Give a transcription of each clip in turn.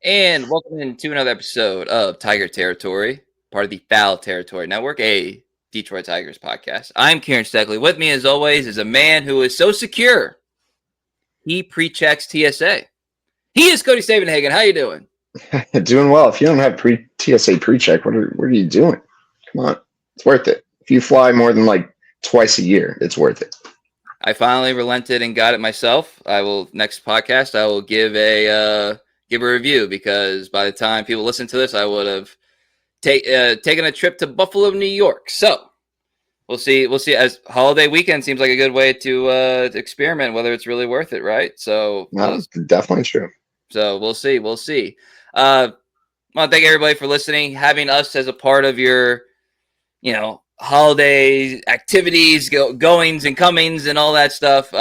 And welcome into another episode of Tiger Territory, part of the Foul Territory Network, a Detroit Tigers podcast. I'm Kieran Steckley. With me, as always, is a man who is so secure, he pre-checks TSA. He is Cody Stavenhagen. How you doing? Doing well. If you don't have TSA pre-check, what are you doing? Come on, it's worth it. If you fly more than like twice a year, it's worth it. I finally relented and got it myself. Next podcast, I will give a review, because by the time people listen to this, I would have taken a trip to Buffalo, New York. So we'll see. As holiday weekend seems like a good way to experiment whether it's really worth it, right? So That's definitely true. So we'll see. I want to thank everybody for listening, having us as a part of your, holiday activities, goings and comings and all that stuff.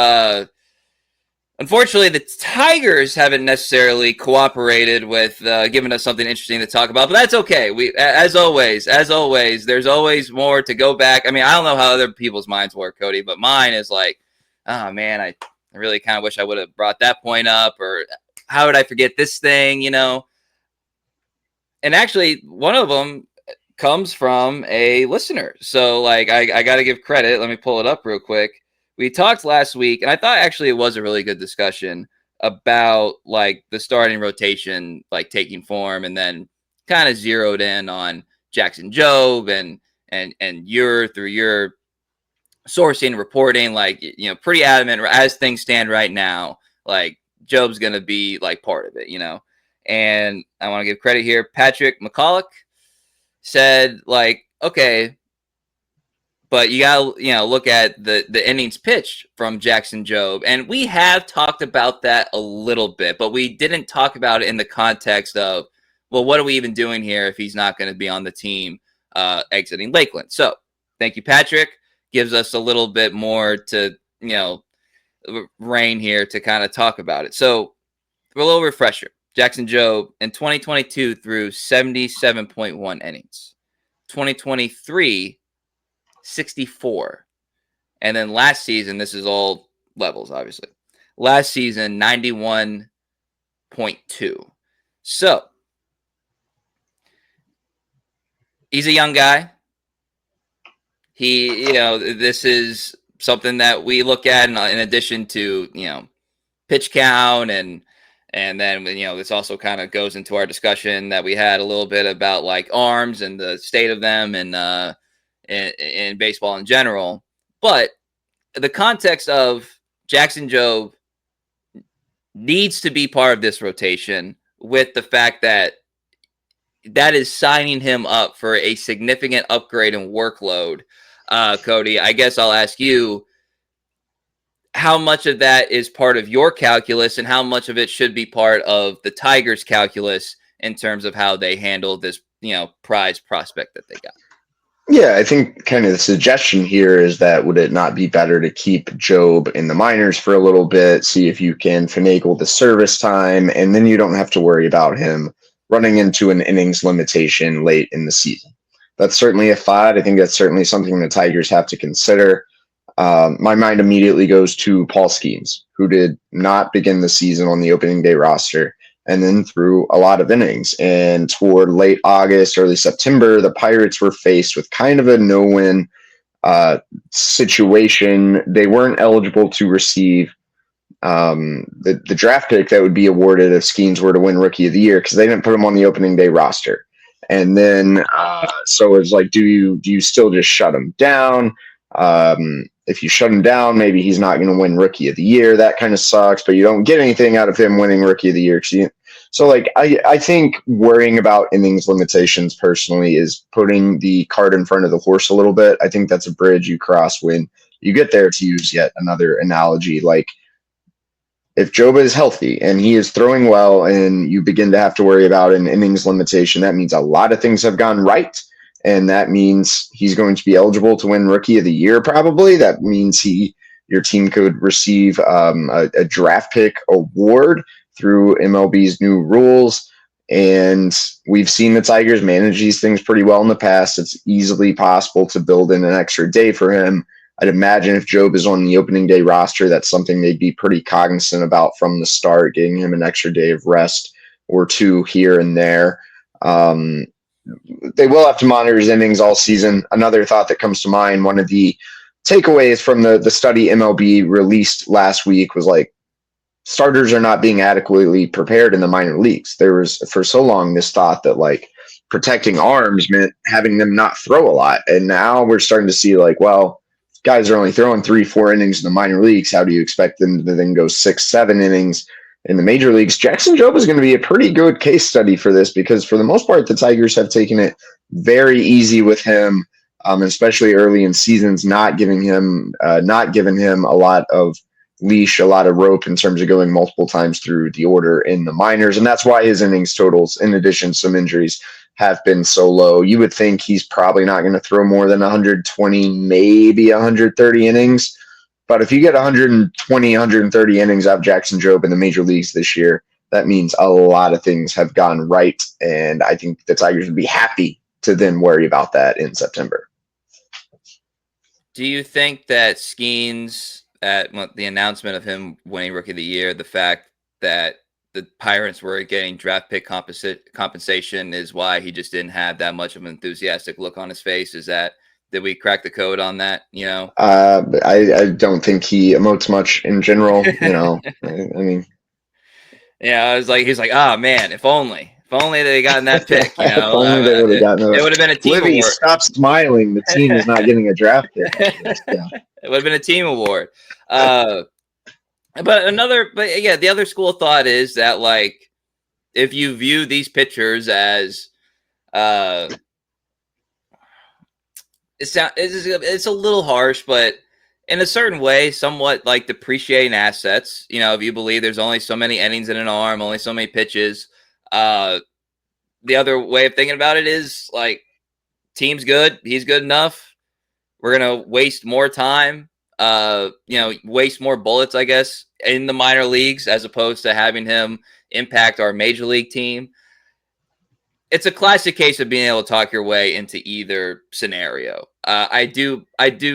Unfortunately, the Tigers haven't necessarily cooperated with giving us something interesting to talk about, but that's okay. We, as always, there's always more to go back. I mean, I don't know how other people's minds work, Cody, but mine is like, oh man, I really kind of wish I would have brought that point up, or how would I forget this thing, And actually, one of them comes from a listener. So, like, I got to give credit. Let me pull it up real quick. We talked last week, and I thought actually it was a really good discussion about, like, the starting rotation, like, taking form, and then kind of zeroed in on Jackson Jobe and through your sourcing, reporting, like, pretty adamant as things stand right now, like, Jobe's going to be, like, part of it, And I want to give credit here. Patrick McCulloch said, like, okay, but you got to, look at the innings pitched from Jackson Jobe. And we have talked about that a little bit, but we didn't talk about it in the context of, well, what are we even doing here if he's not going to be on the team exiting Lakeland? So thank you, Patrick. Gives us a little bit more to, reign here to kind of talk about it. So for a little refresher, Jackson Jobe in 2022 threw 77.1 innings. 2023, 64. And then last season, this is all levels, obviously. Last season, 91.2. So he's a young guy. He, this is something that we look at in addition to, pitch count and then, this also kind of goes into our discussion that we had a little bit about, like, arms and the state of them and in baseball in general. But the context of Jackson Jobe needs to be part of this rotation, with the fact that is signing him up for a significant upgrade in workload. Cody, I guess I'll ask you, how much of that is part of your calculus, and how much of it should be part of the Tigers' calculus in terms of how they handle this, prize prospect that they got? Yeah, I think kind of the suggestion here is that would it not be better to keep Jobe in the minors for a little bit, see if you can finagle the service time, and then you don't have to worry about him running into an innings limitation late in the season. That's certainly a thought. I think that's certainly something the Tigers have to consider. My mind immediately goes to Paul Skeens, who did not begin the season on the opening day roster and then threw a lot of innings. And toward late August, early September, the Pirates were faced with kind of a no-win situation. They weren't eligible to receive the draft pick that would be awarded if Skeens were to win Rookie of the Year, because they didn't put him on the opening day roster. And then, so it's like, do you still just shut him down? If you shut him down, maybe he's not going to win Rookie of the Year. That kind of sucks, but you don't get anything out of him winning Rookie of the Year. So, like, I think worrying about innings limitations personally is putting the cart in front of the horse a little bit. I think that's a bridge you cross when you get there, to use yet another analogy. Like, if Jobe is healthy and he is throwing well and you begin to have to worry about an innings limitation, that means a lot of things have gone right. And that means he's going to be eligible to win Rookie of the Year, probably. That means your team could receive a draft pick award through MLB's new rules. And we've seen the Tigers manage these things pretty well in the past. It's easily possible to build in an extra day for him. I'd imagine if Jobe is on the opening day roster, that's something they'd be pretty cognizant about from the start, getting him an extra day of rest or two here and there. They will have to monitor his innings all season. Another thought that comes to mind, one of the takeaways from the study MLB released last week was like, starters are not being adequately prepared in the minor leagues. There was for so long this thought that like protecting arms meant having them not throw a lot. And now we're starting to see like, well, guys are only throwing 3-4 innings in the minor leagues. How do you expect them to then go 6-7 innings in the major leagues? Jackson Jobe is going to be a pretty good case study for this, because for the most part, the Tigers have taken it very easy with him, especially early in seasons, not giving him a lot of leash, a lot of rope in terms of going multiple times through the order in the minors. And that's why his innings totals, in addition to some injuries, have been so low. You would think he's probably not going to throw more than 120, maybe 130 innings. But if you get 120, 130 innings out of Jackson Jobe in the major leagues this year, that means a lot of things have gone right. And I think the Tigers would be happy to then worry about that in September. Do you think that Skeens, at the announcement of him winning Rookie of the Year, the fact that the Pirates were getting draft pick compensation is why he just didn't have that much of an enthusiastic look on his face? Did we crack the code on that? I don't think he emotes much in general. I mean, yeah, he's like, oh man, if only they gotten that pick. If only they would have gotten it would have been a team Livy, award. stop smiling. The team is not getting a draft pick. Yeah. It would have been a team award. But the other school of thought is that, like, if you view these pitchers as it's a little harsh, but in a certain way, somewhat like depreciating assets. If you believe there's only so many innings in an arm, only so many pitches. The other way of thinking about it is like, team's good, he's good enough. We're gonna waste more time, waste more bullets, I guess, in the minor leagues as opposed to having him impact our major league team. It's a classic case of being able to talk your way into either scenario. I do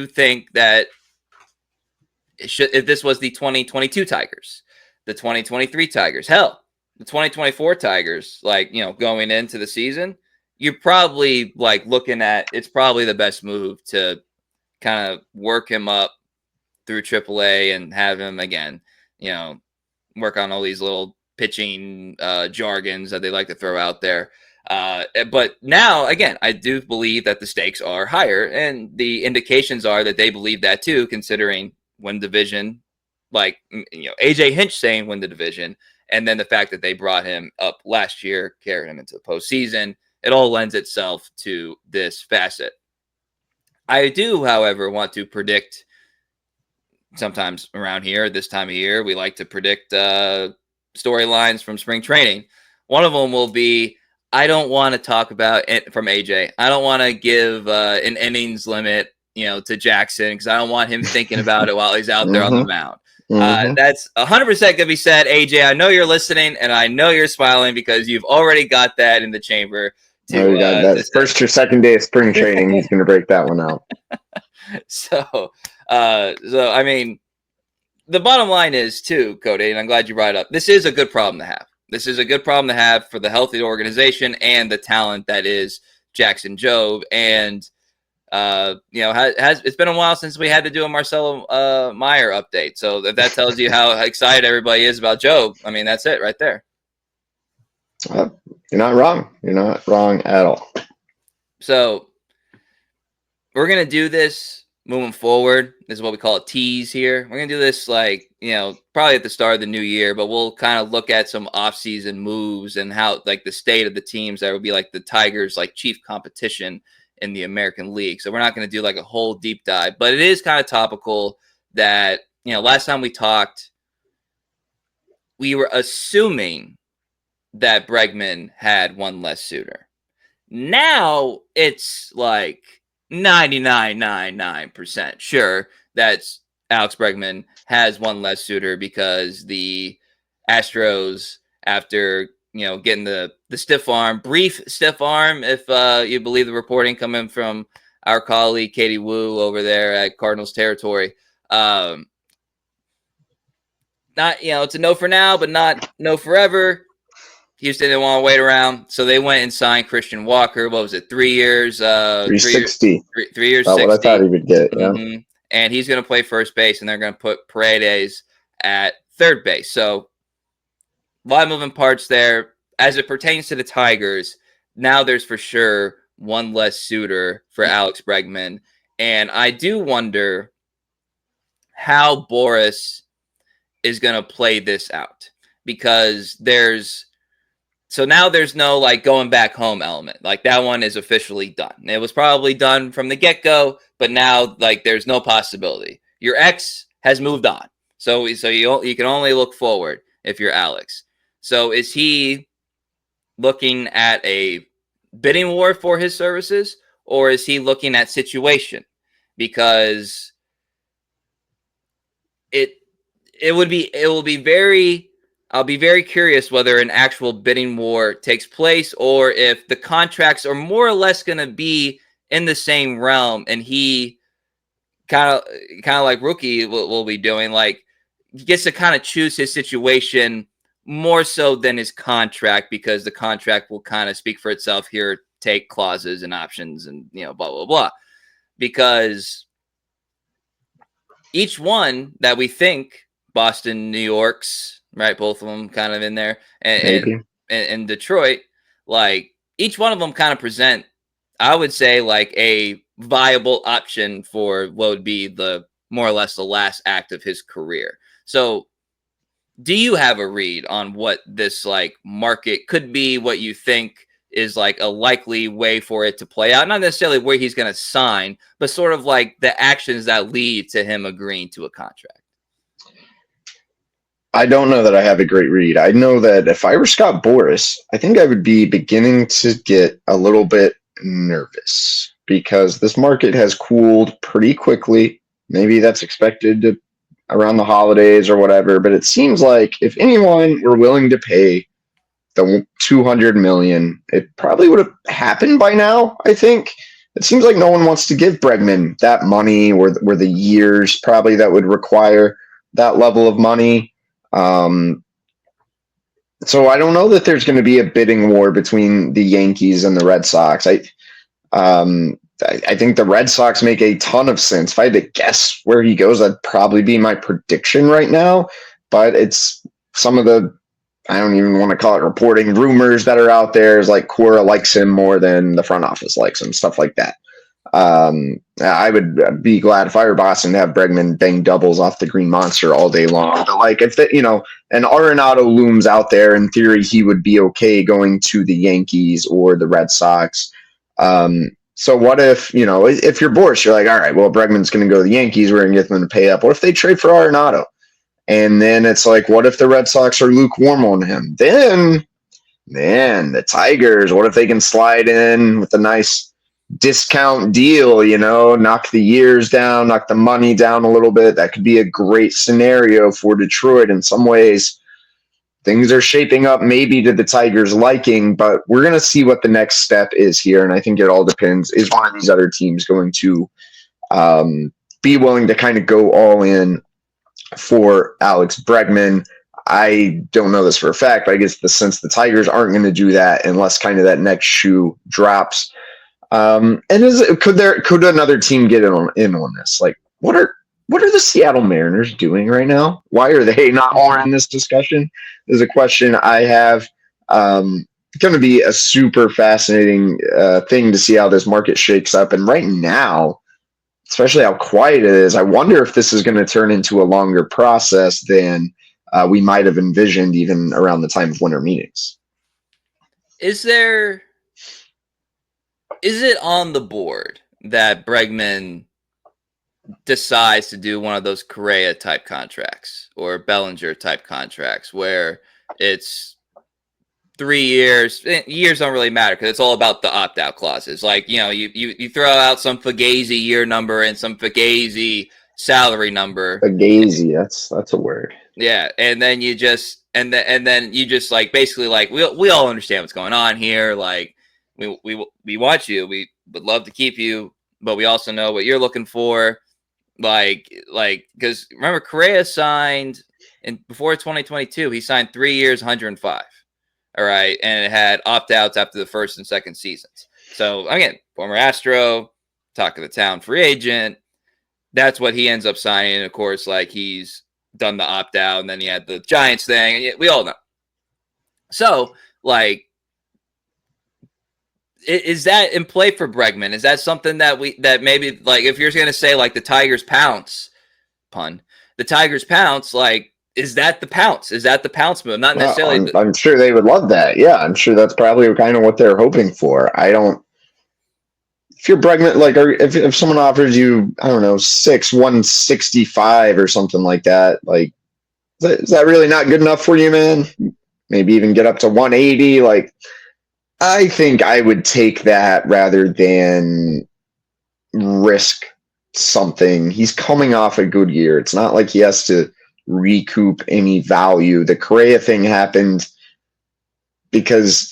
think that if this was the 2022 Tigers, the 2023 Tigers, hell, the 2024 Tigers, going into the season, you're probably looking at, it's probably the best move to kind of work him up through AAA and have him again, work on all these little pitching jargons that they like to throw out there. But now, again, I do believe that the stakes are higher, and the indications are that they believe that too, considering win division, AJ Hinch saying win the division, and then the fact that they brought him up last year, carried him into the postseason. It all lends itself to this facet. I do, however, want to predict. Sometimes around here, this time of year, we like to predict storylines from spring training. One of them will be, I don't want to talk about it from AJ. I don't want to give an innings limit, to Jackson, because I don't want him thinking about it while he's out there on the mound. That's 100% going to be said. AJ, I know you're listening, and I know you're smiling because you've already got that in the chamber. That first or second day of spring training, he's going to break that one out. So I mean, the bottom line is too, Cody, and I'm glad you brought it up. This is a good problem to have. This is a good problem to have for the healthy organization and the talent that is Jackson Jobe. And it's been a while since we had to do a Marcelo Meyer update. So if that tells you how excited everybody is about Jobe, I mean, that's it right there. You're not wrong. You're not wrong at all. So we're going to do this moving forward. This is what we call a tease here. We're going to do this probably at the start of the new year, but we'll kind of look at some offseason moves and how the state of the teams that would be the Tigers, chief competition in the American League. So we're not going to do a whole deep dive, but it is kind of topical that, last time we talked, we were assuming that Bregman had one less suitor. Now it's 99.99% sure that Alex Bregman has one less suitor because the Astros, after getting the brief stiff arm, if you believe the reporting coming from our colleague Katie Wu over there at Cardinals territory, not it's a no for now, but not no forever. Houston didn't want to wait around, so they went and signed Christian Walker. What was it? 3 years? 360. 3 years, About 60. what I thought he would get. Yeah. Mm-hmm. And he's going to play first base, and they're going to put Paredes at third base. So a lot of moving parts there. As it pertains to the Tigers, now there's for sure one less suitor for Alex Bregman. And I do wonder how Boris is going to play this out, because now there's no like going back home element. Like that one is officially done. It was probably done from the get-go, but now like there's no possibility. Your ex has moved on. So you can only look forward if you're Alex. So is he looking at a bidding war for his services, or is he looking at situation? Because I'll be very curious whether an actual bidding war takes place, or if the contracts are more or less going to be in the same realm, and he kind of like Rookie will be doing, like he gets to kind of choose his situation more so than his contract, because the contract will kind of speak for itself here, take clauses and options and blah blah blah, because each one that we think, Boston, New York's, right, both of them kind of in there, and Detroit, like each one of them kind of present, I would say, like a viable option for what would be the more or less the last act of his career. So do you have a read on what this like market could be, what you think is like a likely way for it to play out? Not necessarily where he's going to sign, but sort of like the actions that lead to him agreeing to a contract. I don't know that I have a great read. I know that if I were Scott Boras, I think I would be beginning to get a little bit nervous, because this market has cooled pretty quickly. Maybe that's expected to around the holidays or whatever, but it seems like if anyone were willing to pay the $200 million, it probably would have happened by now. I think it seems like no one wants to give Bregman that money, or the years probably that would require that level of money. So I don't know that there's going to be a bidding war between the Yankees and the Red Sox. I think the Red Sox make a ton of sense. If I had to guess where he goes, that'd probably be my prediction right now. But it's some of the, I don't even want to call it reporting, rumors that are out there is like Cora likes him more than the front office likes him, stuff like that. I would be glad if I were Boston to have Bregman bang doubles off the Green Monster all day long. But like if an Arenado looms out there, in theory, he would be okay going to the Yankees or the Red Sox. So what if you're Boris, you're like, all right, well, Bregman's going to go to the Yankees. We're going to get them to pay up. What if they trade for Arenado? And then it's like, what if the Red Sox are lukewarm on him? Then, man, the Tigers, what if they can slide in with a nice discount deal, knock the years down, knock the money down a little bit? That could be a great scenario for Detroit. In some ways, things are shaping up maybe to the Tigers' liking, but we're going to see what the next step is here. And I think it all depends. Is one of these other teams going to be willing to kind of go all in for Alex Bregman? I don't know this for a fact, but I guess the sense the Tigers aren't going to do that unless kind of that next shoe drops. And could another team get in on this? Like, what are the Seattle Mariners doing right now? Why are they not more in this discussion? Is a question I have. Going to be a super fascinating thing to see how this market shakes up. And right now, especially how quiet it is, I wonder if this is going to turn into a longer process than we might have envisioned even around the time of winter meetings. Is it on the board that Bregman decides to do one of those Correa type contracts or Bellinger type contracts where it's 3 years? Years don't really matter because it's all about the opt-out clauses. Like, you throw out some Fugazi year number and some Fugazi salary number. Fugazi, that's a word. Yeah, and then you just like basically like we all understand what's going on here. Like we want you, we would love to keep you, but we also know what you're looking for. Like because remember Correa signed before 2022, he signed 3 years, 105. All right. And it had opt-outs after the first and second seasons. So again, former Astro, talk of the town free agent. That's what he ends up signing. And of course, like he's done the opt-out, and then he had the Giants thing. And we all know. So, like, is that in play for Bregman? Is that something that maybe, like, if you're going to say like the Tigers pounce, the Tigers pounce, like, is that the pounce? Is that the pounce move? Not necessarily. I'm sure they would love that. Yeah, I'm sure that's probably kind of what they're hoping for. If you're Bregman, like, if someone offers you, I don't know, 165 or something like that, like, is that really not good enough for you, man? Maybe even get up to 180. Like, I think I would take that rather than risk something. He's coming off a good year. It's not like he has to recoup any value. The Correa thing happened because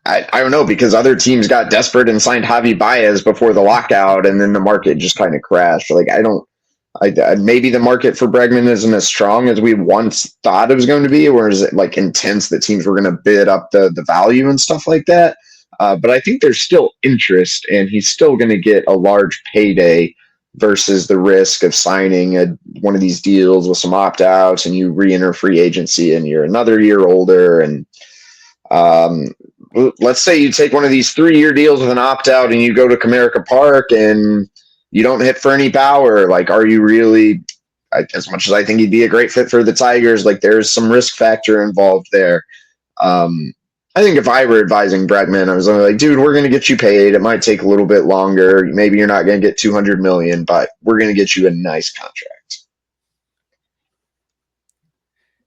I don't know, because other teams got desperate and signed Javi Baez before the lockout, and then the market just kind of crashed. Like, maybe the market for Bregman isn't as strong as we once thought it was going to be, or is it like intense that teams were going to bid up the value and stuff like that? But I think there's still interest, and he's still going to get a large payday versus the risk of signing one of these deals with some opt-outs, and you re-enter free agency and you're another year older. And let's say you take one of these 3-year deals with an opt-out and you go to Comerica Park and you don't hit for any power. Like, are you really, as much as I think he'd be a great fit for the Tigers, like, there's some risk factor involved there. I think if I were advising Bregman, I was like, dude, we're going to get you paid. It might take a little bit longer. Maybe you're not going to get $200 million, but we're going to get you a nice contract.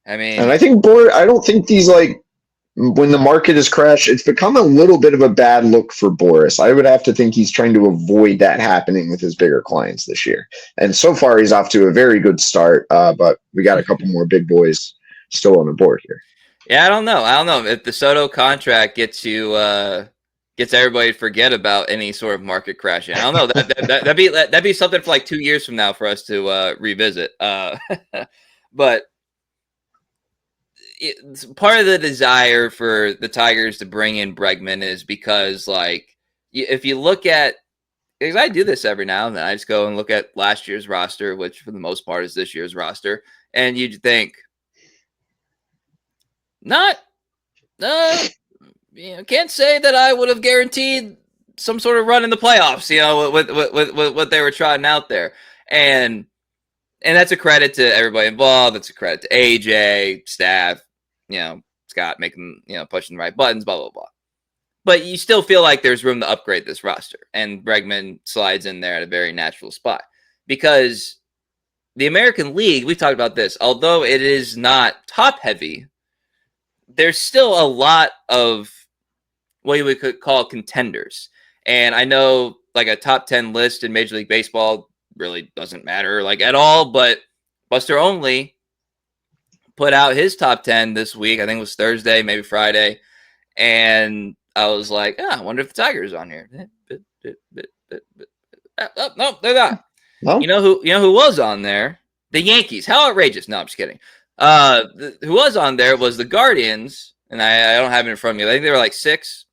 I mean, and I think I don't think these, like, when the market has crashed, it's become a little bit of a bad look for Boris. I would have to think he's trying to avoid that happening with his bigger clients this year. And so far, he's off to a very good start, but we got a couple more big boys still on the board here. Yeah, I don't know if the Soto contract gets everybody to forget about any sort of market crashing. I don't know. That'd be something for like 2 years from now for us to revisit. But part of the desire for the Tigers to bring in Bregman is because, like, if you look at, because I do this every now and then, I just go and look at last year's roster, which for the most part is this year's roster, and you think, can't say that I would have guaranteed some sort of run in the playoffs, with what they were trotting out there. And that's a credit to everybody involved. That's a credit to AJ, staff, Scott making, pushing the right buttons, blah, blah, blah. But you still feel like there's room to upgrade this roster. And Bregman slides in there at a very natural spot. Because the American League, we've talked about this, although it is not top heavy, there's still a lot of what we could call contenders. And I know, like, a top 10 list in Major League Baseball really doesn't matter, like, at all, but Buster Only put out his top 10 this week. I think it was Thursday, maybe Friday. And I was like, I wonder if the Tigers are on here. Oh, no, they're not. No? You know who was on there? The Yankees. How outrageous. No, I'm just kidding. Who was on there was the Guardians, and I don't have it in front of me. I think they were like 6.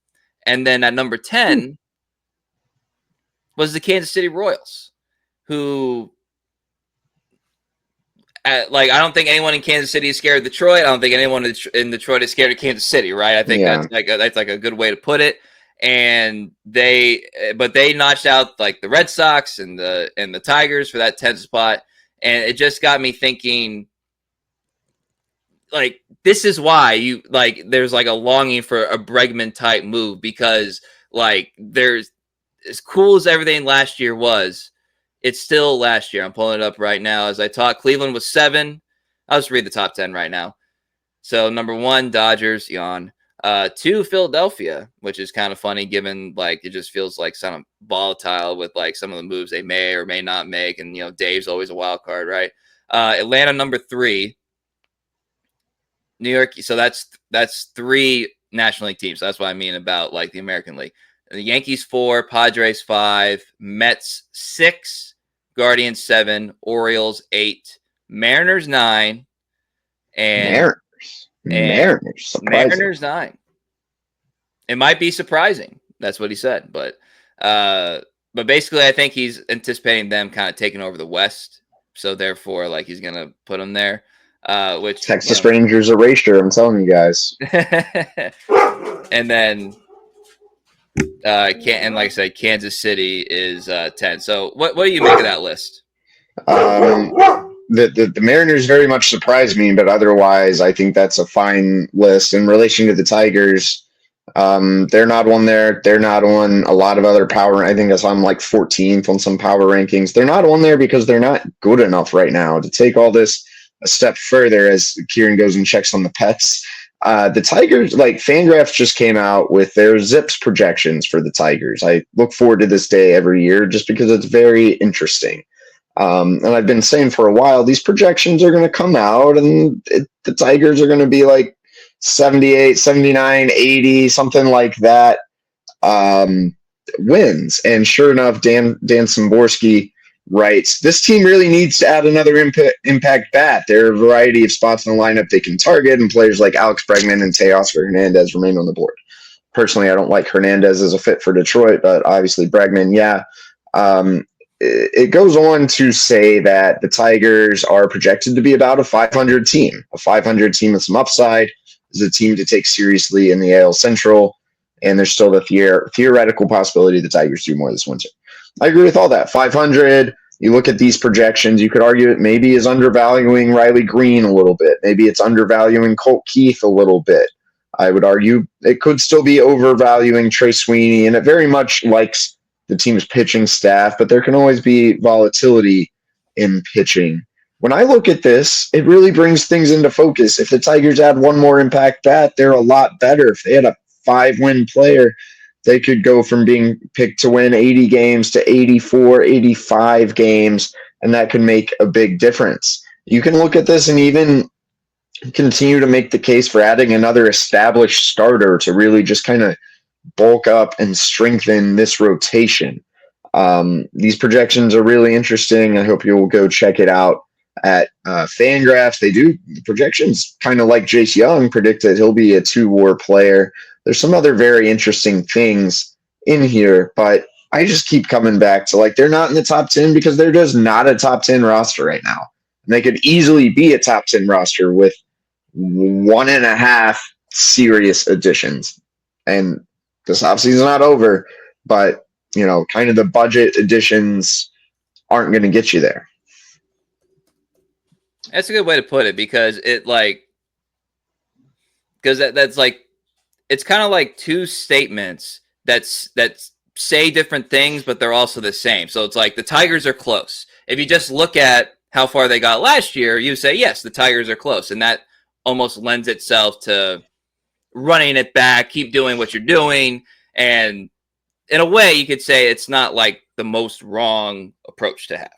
And then at number 10 was the Kansas City Royals, who, I don't think anyone in Kansas City is scared of Detroit. I don't think anyone in Detroit is scared of Kansas City, right? I think that's like a good way to put it. And they notched out, like, the Red Sox and the Tigers for that 10th spot. And it just got me thinking, like, this is why there's like a longing for a Bregman type move, because, like, there's, as cool as everything last year was, it's still last year. I'm pulling it up right now as I talk. Cleveland was 7. I'll just read the top 10 right now. So number 1, Dodgers, yawn. 2, Philadelphia, which is kind of funny given, like, it just feels like kind of volatile with, like, some of the moves they may or may not make. And, Dave's always a wild card, right? Atlanta, number 3. New York. So that's 3 National League teams. So that's what I mean about, like, the American League. The Yankees 4, Padres 5, Mets 6, Guardians 7, Orioles 8, Mariners 9, and Mariners 9. It might be surprising. That's what he said. But basically, I think he's anticipating them kind of taking over the West. So therefore, like, he's going to put them there. Which Texas Rangers erasure, I'm telling you guys. And then and like I said, Kansas City is 10. So what do you make of that list? The Mariners very much surprised me, but otherwise, I think that's a fine list. In relation to the Tigers, they're not on there. They're not on a lot of other power. I think that's on like 14th on some power rankings. They're not on there because they're not good enough right now to take all this a step further as Kieran goes and checks on the pets. The Tigers, like Fangraphs just came out with their ZiPS projections for the Tigers. I look forward to this day every year just because it's very interesting. And I've been saying for a while, these projections are going to come out and the Tigers are going to be like 78, 79, 80, something like that, wins. And sure enough, Dan Szymborski writes, this team really needs to add another impact bat. There are a variety of spots in the lineup they can target, and players like Alex Bregman and Teoscar Hernandez remain on the board. Personally, I don't like Hernandez as a fit for Detroit, but obviously Bregman, yeah. It goes on to say that the Tigers are projected to be about a 500 team. A 500 team with some upside is a team to take seriously in the AL Central, and there's still the theoretical possibility the Tigers do more this winter. I agree with all that. 500, you look at these projections, you could argue it maybe is undervaluing Riley Green a little bit. Maybe it's undervaluing Colt Keith a little bit. I would argue it could still be overvaluing Trey Sweeney, and it very much likes the team's pitching staff, but there can always be volatility in pitching. When I look at this, it really brings things into focus. If the Tigers add one more impact bat, they're a lot better. If they had a 5-win player, they could go from being picked to win 80 games to 84, 85 games, and that could make a big difference. You can look at this and even continue to make the case for adding another established starter to really just kind of bulk up and strengthen this rotation. These projections are really interesting. I hope you'll go check it out at Fangraphs. They do projections kind of like Jace Jung predict that he'll be a 2-WAR player. There's some other very interesting things in here, but I just keep coming back to, like, they're not in the top 10 because they're just not a top 10 roster right now. And they could easily be a top 10 roster with 1.5 serious additions. And this offseason's not over, but, you know, kind of the budget additions aren't going to get you there. That's a good way to put it, because that's like, it's kind of like two statements that say different things, but they're also the same. So it's like the Tigers are close. If you just look at how far they got last year, you say, yes, the Tigers are close. And that almost lends itself to running it back, keep doing what you're doing. And in a way, you could say it's not like the most wrong approach to have.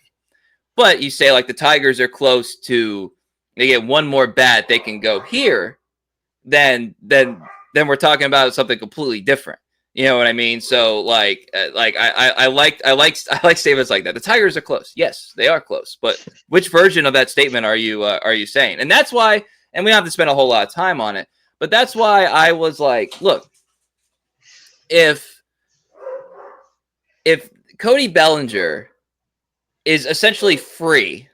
But you say, like, the Tigers are close to, they get one more bat, they can go here, then we're talking about something completely different. You know what I mean? So I like statements like that. The Tigers are close. Yes, they are close. But which version of that statement are you saying? And that's why, and we don't have to spend a whole lot of time on it, but that's why I was like, look, if Cody Bellinger is essentially free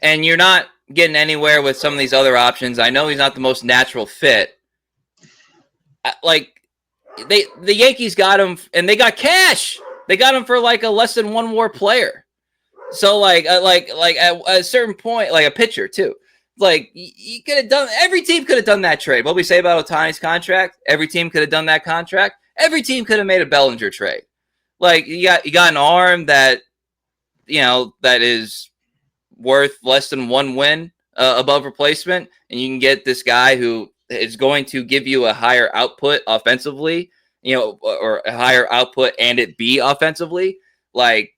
and you're not getting anywhere with some of these other options, I know he's not the most natural fit. Like, the Yankees got him, and they got cash. They got him for like a less than 1-WAR player. So like at a certain point, like a pitcher too. Like, you could have done. Every team could have done that trade. What we say about Ohtani's contract, every team could have done that contract. Every team could have made a Bellinger trade. Like, you got an arm that, you know, that is worth less than 1 win above replacement, and you can get this guy who is going to give you a higher output offensively, you know, or a higher output and it be offensively. Like,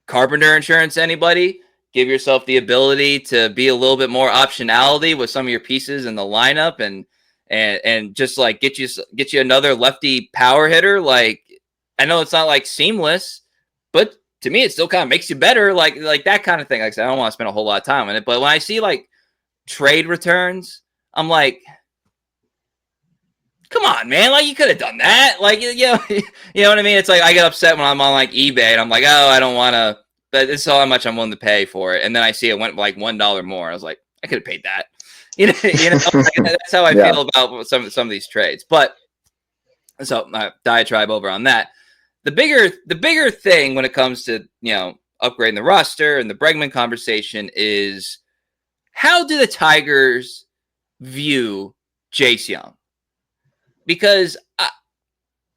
Carpenter Insurance, anybody, give yourself the ability to be a little bit more optionality with some of your pieces in the lineup, and just like get you another lefty power hitter. Like, I know it's not like seamless, but to me, it still kind of makes you better. Like that kind of thing. Like I said, I don't want to spend a whole lot of time on it, but when I see like trade returns, I'm like, come on, man. Like, you could have done that. Like, you know, you know what I mean? It's like I get upset when I'm on like eBay and I'm like, oh, I don't want to. But this is how much I'm willing to pay for it. And then I see it went like $1 more. I was like, I could have paid that. Like, that's how I feel about some of these trades. But so diatribe over on that. The bigger thing when it comes to upgrading the roster and the Bregman conversation is, how do the Tigers view Jace Jung? Because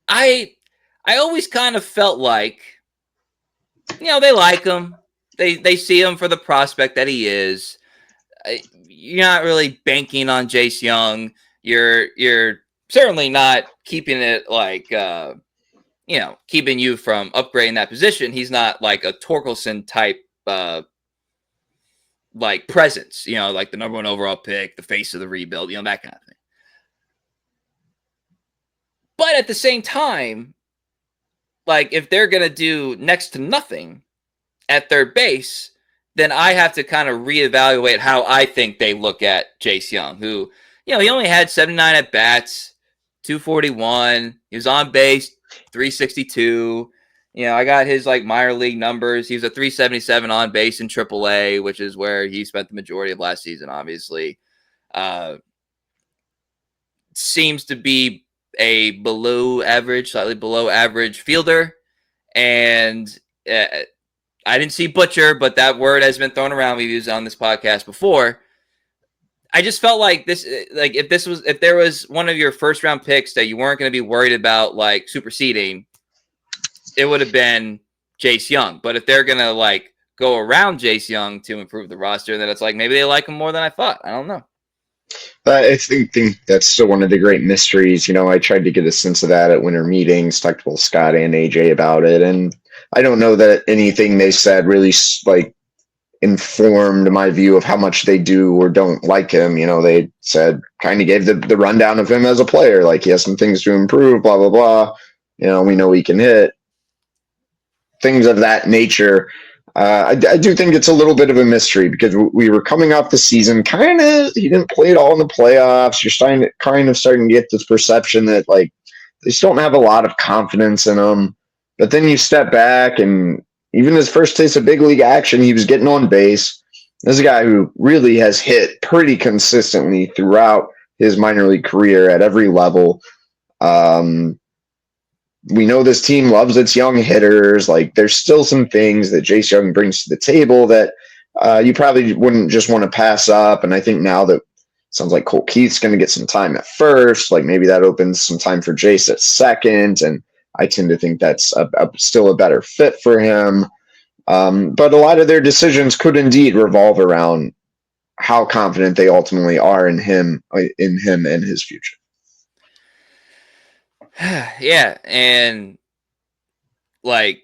I always kind of felt like, they like him. They see him for the prospect that he is. You're not really banking on Jace Jung. You're certainly not keeping it like keeping you from upgrading that position. He's not like a Torkelson type like presence, like the number 1 overall pick, the face of the rebuild, that kind of thing. But at the same time, like, if they're going to do next to nothing at third base, then I have to kind of reevaluate how I think they look at Jace Jung, who, he only had 79 at bats, 241. He was on base, 362. I got his like minor league numbers. He was a 377 on base in AAA, which is where he spent the majority of last season, obviously. Seems to be a slightly below average fielder. And I didn't see butcher, but that word has been thrown around. We've used it on this podcast before. I just felt like this, like if there was one of your first round picks that you weren't going to be worried about like superseding, it would have been Jace Jung. But if they're going to like go around Jace Jung to improve the roster, then it's like maybe they like him more than I thought. I don't know. I think that's still one of the great mysteries. I tried to get a sense of that at winter meetings, talked to both Scott and AJ about it, and I don't know that anything they said really like informed my view of how much they do or don't like him. They said, kind of gave the rundown of him as a player, like he has some things to improve, blah blah blah. We know he can hit, things of that nature. I do think it's a little bit of a mystery because we were coming off the season, he didn't play it all in the playoffs. You're starting to get this perception that like they just don't have a lot of confidence in him. But then you step back, and even his first taste of big league action, he was getting on base. This is a guy who really has hit pretty consistently throughout his minor league career at every level. We know this team loves its young hitters. Like, there's still some things that Jace Jung brings to the table that you probably wouldn't just want to pass up. And I think now that sounds like Cole Keith's going to get some time at first, like maybe that opens some time for Jace at second. And I tend to think that's still a better fit for him. But a lot of their decisions could indeed revolve around how confident they ultimately are in him and his future. Yeah, and like,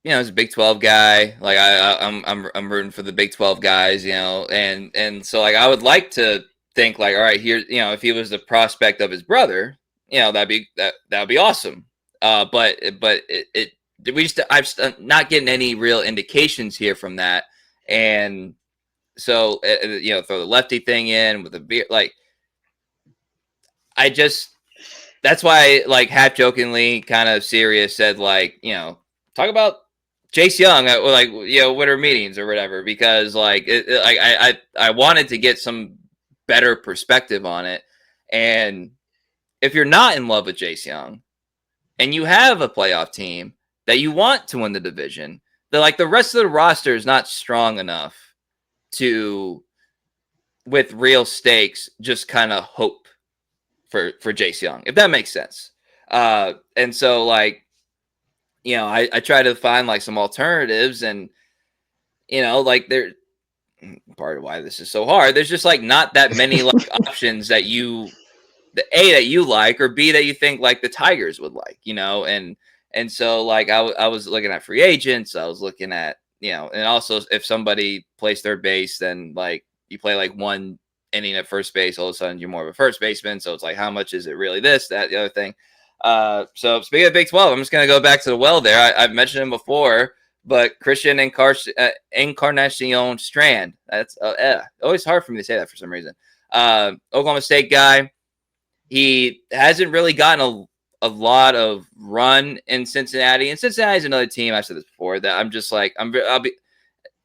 as a Big 12 guy, like I'm rooting for the Big 12 guys, and so like I would like to think like, all right, here, if he was the prospect of his brother, that'd be awesome. But I'm not getting any real indications here from that, and so throw the lefty thing in with the beer, like that's why, like, half jokingly, kind of serious, said like, talk about Jace Jung at like winter meetings or whatever, because like I wanted to get some better perspective on it. And if you're not in love with Jace Jung and you have a playoff team that you want to win the division, then like the rest of the roster is not strong enough to, with real stakes, just kind of hope for Jace Jung, if that makes sense. And so like, I try to find like some alternatives, and like there, part of why this is so hard, there's just like not that many like options that you like, or B, that you think like the Tigers would like, and so like I was looking at free agents, I was looking at, and also if somebody plays third base, then like you play like one inning at first base, all of a sudden you're more of a first baseman. So it's like, how much is it really this, that, the other thing? So speaking of Big 12, I'm just going to go back to the well there. I've mentioned him before, but Christian Encarnacion Strand, that's always hard for me to say that for some reason. Oklahoma State guy. he hasn't really gotten a lot of run in Cincinnati. And Cincinnati is another team, I've said this before, that I'm just like, I'm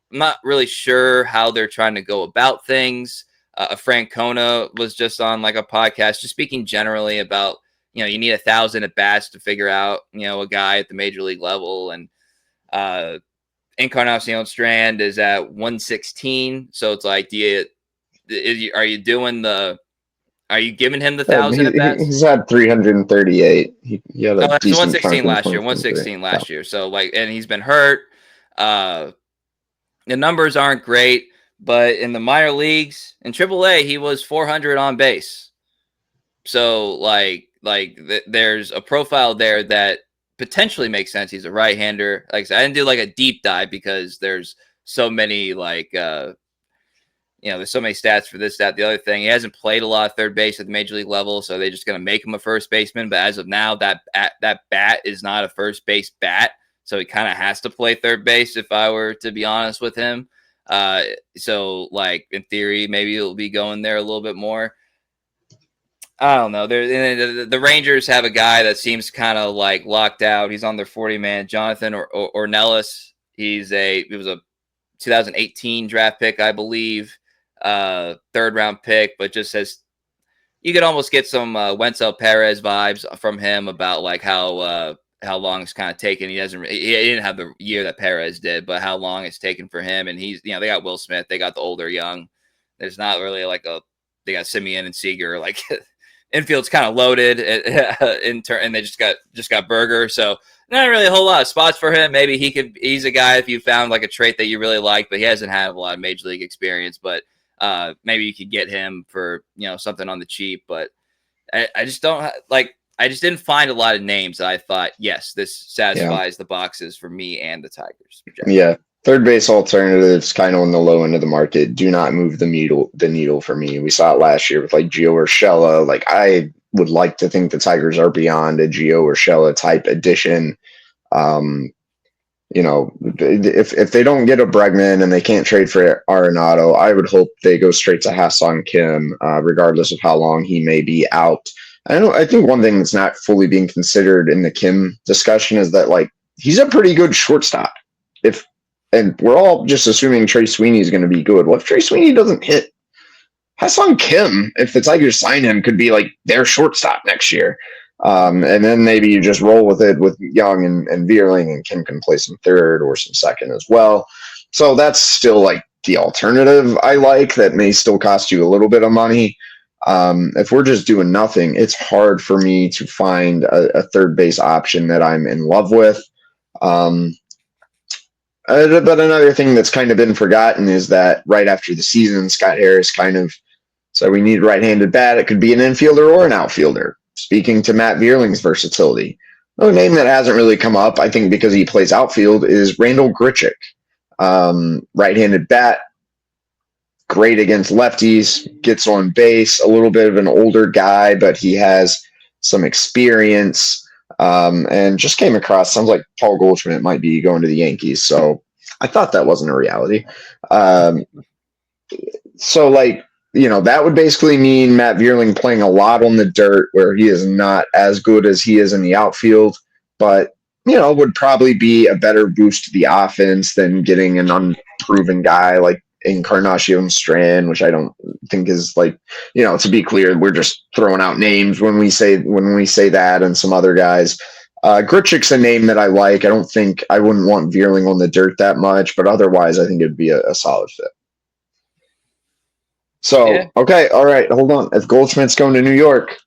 not really sure how they're trying to go about things. Francona was just on like a podcast, just speaking generally about, you need 1,000 at bats to figure out, a guy at the major league level. And Encarnacion Strand is at 116. So it's like, are you giving him the 1,000 at bats? He's had 338. He had a that's decent 116 last year. 116 last year. So like, and he's been hurt. The numbers aren't great, but in the minor leagues in AAA, he was 400 on base. So like there's a profile there that potentially makes sense. He's a right-hander. Like I said, I didn't do like a deep dive because there's so many there's so many stats for this, that, the other thing. He hasn't played a lot of third base at the major league level, so they're just going to make him a first baseman. But as of now, that bat is not a first base bat, so he kind of has to play third base if I were to be honest with him. So like in theory, maybe he'll be going there a little bit more. I don't know. The Rangers have a guy that seems kind of like locked out. He's on their 40-man, Jonathan Ornelas. He was a 2018 draft pick, I believe, third round pick, but just says you could almost get some Wenzel Perez vibes from him about like how long it's kind of taken. He didn't have the year that Perez did, but how long it's taken for him. And he's, they got Will Smith, they got the older young. There's not really like they got Simeon and Seager, like infield's kind of loaded and they just got Berger. So not really a whole lot of spots for him. Maybe he's a guy if you found like a trait that you really like, but he hasn't had a lot of major league experience, but maybe you could get him for, something on the cheap. But I just don't I just didn't find a lot of names that I thought, yes, this satisfies the boxes for me and the Tigers. Yeah. Third base alternatives kind of on the low end of the market do not move the needle for me. We saw it last year with like Gio Urshela. Like I would like to think the Tigers are beyond a Gio Urshela type addition. If they don't get a Bregman and they can't trade for Arenado, I would hope they go straight to Ha-Seong Kim, regardless of how long he may be out. I think one thing that's not fully being considered in the Kim discussion is that like he's a pretty good shortstop. And we're all just assuming Trey Sweeney is going to be good. What if Trey Sweeney doesn't hit? Ha-Seong Kim, if the Tigers sign him, could be like their shortstop next year. And then maybe you just roll with it with Young and Vierling, and Kim can play some third or some second as well. So that's still like the alternative I like that may still cost you a little bit of money. If we're just doing nothing, it's hard for me to find a third base option that I'm in love with. But another thing that's kind of been forgotten is that right after the season, Scott Harris kind of said we need a right-handed bat. It could be an infielder or an outfielder, speaking to Matt Vierling's versatility. Another name that hasn't really come up, I think because he plays outfield, is Randall Grichuk. Right-handed bat, great against lefties, gets on base, a little bit of an older guy, but he has some experience. And just came across, sounds like Paul Goldschmidt might be going to the Yankees. So I thought that wasn't a reality. So like, that would basically mean Matt Vierling playing a lot on the dirt where he is not as good as he is in the outfield, but, would probably be a better boost to the offense than getting an unproven guy like Encarnacion Strand, which I don't think is like, to be clear, we're just throwing out names when we say that, and some other guys. Grichuk's a name that I like. I wouldn't want Vierling on the dirt that much, but otherwise I think it'd be a solid fit. So, yeah. Okay. All right. Hold on. If Goldschmidt's going to New York,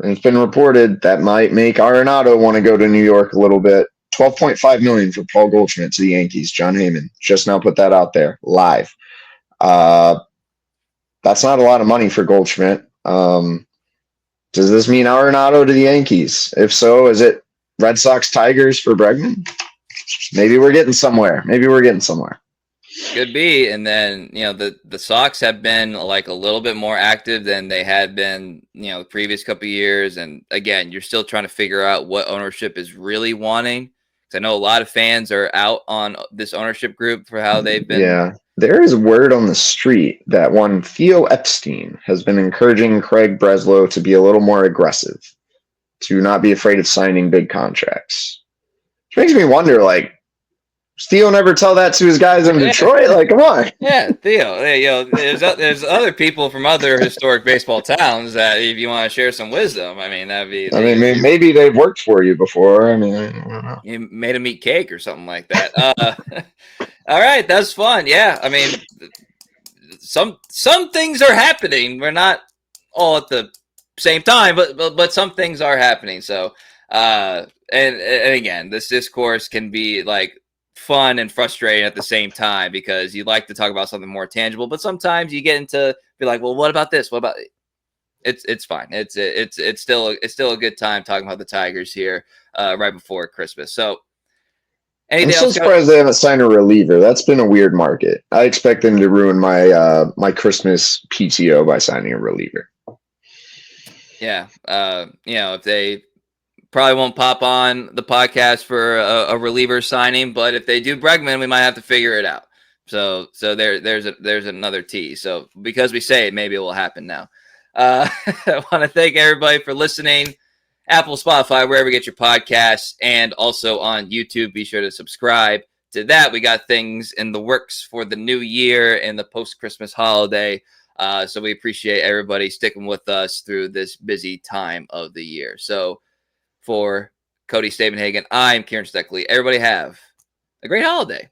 and it's been reported that might make Arenado want to go to New York a little bit. $12.5 million for Paul Goldschmidt to the Yankees. John Heyman just now put that out there live. That's not a lot of money for Goldschmidt. Does this mean Arenado to the Yankees? If so, is it Red Sox Tigers for Bregman? Maybe we're getting somewhere. Could be. And then, the Sox have been like a little bit more active than they had been, the previous couple of years. And again, you're still trying to figure out what ownership is really wanting. Because I know a lot of fans are out on this ownership group for how they've been There is word on the street that one Theo Epstein has been encouraging Craig Breslow to be a little more aggressive, to not be afraid of signing big contracts. Which makes me wonder, like, does Theo never tell that to his guys in Detroit? Like, come on. Yeah, Theo. There's other people from other historic baseball towns that if you want to share some wisdom, I mean, that'd be. I mean, maybe they've worked for you before. I mean, I don't know. You made them eat cake or something like that. All right, that's fun. Yeah, I mean, some things are happening. We're not all at the same time, but some things are happening. So, and again, this discourse can be like fun and frustrating at the same time because you like to talk about something more tangible, but sometimes you get into be like, well, what about this? What about it's fine. It's still a good time talking about the Tigers here right before Christmas. So I'm so surprised they haven't signed a reliever. That's been a weird market. I expect them to ruin my my Christmas PTO by signing a reliever. Yeah, if they probably won't pop on the podcast for a reliever signing, but if they do Bregman, we might have to figure it out. So there's another tease. So because we say it, maybe it will happen now. I want to thank everybody for listening. Apple, Spotify, wherever you get your podcasts, and also on YouTube. Be sure to subscribe to that. We got things in the works for the new year and the post-Christmas holiday. So we appreciate everybody sticking with us through this busy time of the year. So for Cody Stavenhagen, I'm Kieran Steckley. Everybody have a great holiday.